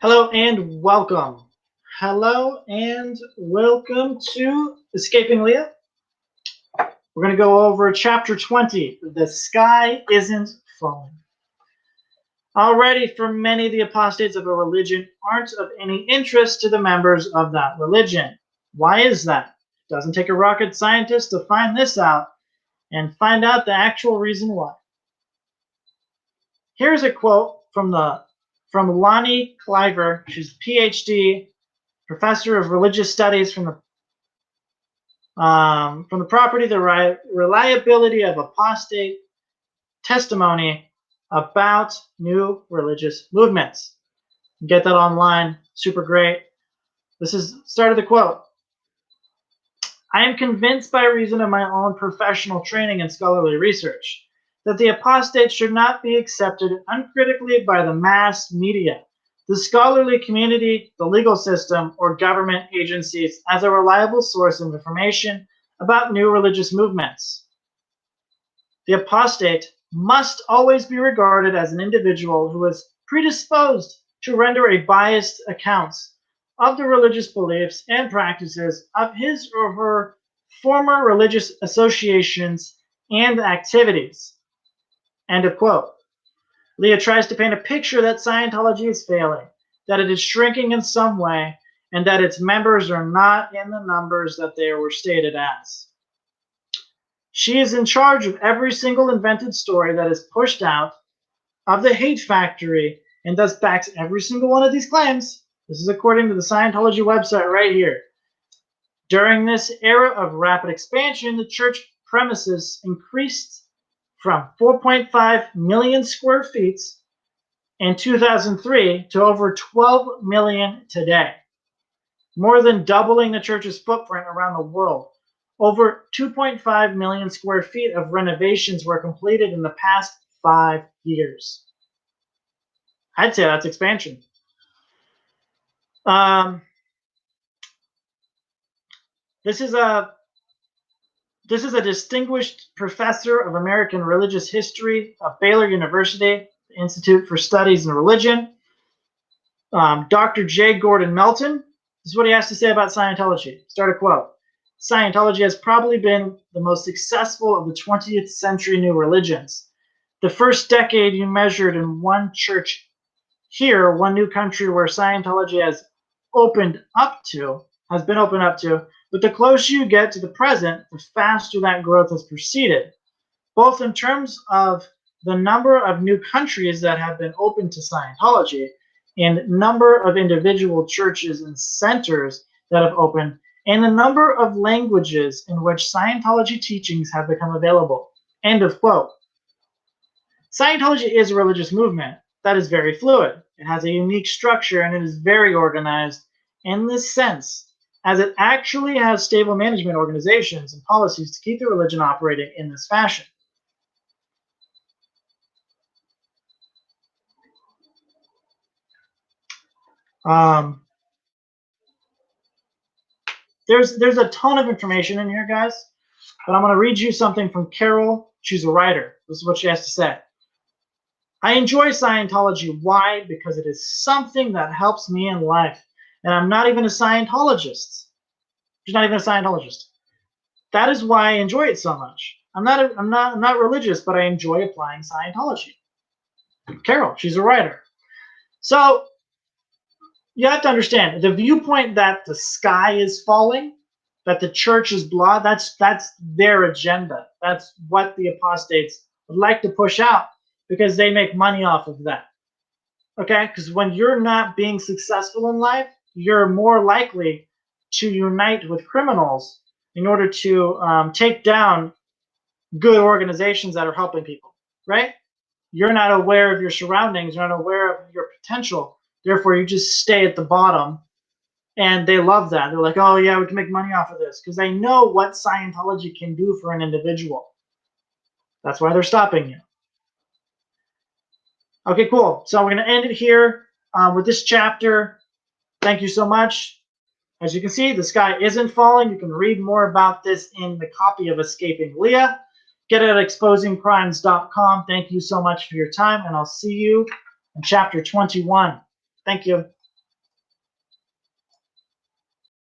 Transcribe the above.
Hello and welcome. Hello and welcome to Escaping Leah. We're going to go over chapter 20, The Sky Isn't Falling. Already, for many, the apostates of a religion aren't of any interest to the members of that religion. Why is that? It doesn't take a rocket scientist to find this out and find out the actual reason why. Here's a quote from Lonnie Cliver. She's a PhD, professor of religious studies from the property, the reliability of apostate testimony about new religious movements. Get that online, super great. This is start of the quote. I am convinced by reason of my own professional training and scholarly research that the apostates should not be accepted uncritically by the mass media, the scholarly community, the legal system, or government agencies as a reliable source of information about new religious movements. The apostate must always be regarded as an individual who is predisposed to render a biased account of the religious beliefs and practices of his or her former religious associations and activities. End of quote. Leah tries to paint a picture that Scientology is failing, that it is shrinking in some way, and that its members are not in the numbers that they were stated as. She is in charge of every single invented story that is pushed out of the hate factory and thus backs every single one of these claims. This is according to the Scientology website right here. During this era of rapid expansion, the church premises increased from 4.5 million square feet in 2003 to over 12 million today, more than doubling the church's footprint around the world. Over 2.5 million square feet of renovations were completed in the past 5 years. I'd say that's expansion. This is a distinguished professor of American religious history of Baylor University, Institute for Studies in Religion, Dr. J. Gordon Melton. This is what he has to say about Scientology. Start a quote. Scientology has probably been the most successful of the 20th century new religions. The first decade you measured in one church here, one new country where Scientology has been opened up to, but the closer you get to the present, the faster that growth has proceeded, both in terms of the number of new countries that have been open to Scientology and number of individual churches and centers that have opened, and the number of languages in which Scientology teachings have become available. End of quote. Scientology is a religious movement that is very fluid. It has a unique structure and it is very organized in this sense, as it actually has stable management organizations and policies to keep the religion operating in this fashion. There's a ton of information in here, guys, but I'm going to read you something from Carol. She's a writer. This is what she has to say. I enjoy Scientology. Why? Because it is something that helps me in life. And I'm not even a Scientologist. She's not even a Scientologist. That is why I enjoy it so much. I'm not religious, but I enjoy applying Scientology. Carol, she's a writer. So you have to understand the viewpoint that the sky is falling, that the church is blah, that's their agenda. That's what the apostates would like to push out because they make money off of that. Okay? Because when you're not being successful in life, you're more likely to unite with criminals in order to take down good organizations that are helping people, right? You're not aware of your surroundings, you're not aware of your potential. Therefore, you just stay at the bottom, and they love that. They're like, oh, yeah, we can make money off of this because they know what Scientology can do for an individual. That's why they're stopping you. Okay, cool. So we're going to end it here with this chapter. Thank you so much. As you can see, the sky isn't falling. You can read more about this in the copy of Escaping Leah. Get it at exposingcrimes.com. Thank you so much for your time, and I'll see you in chapter 21. Thank you.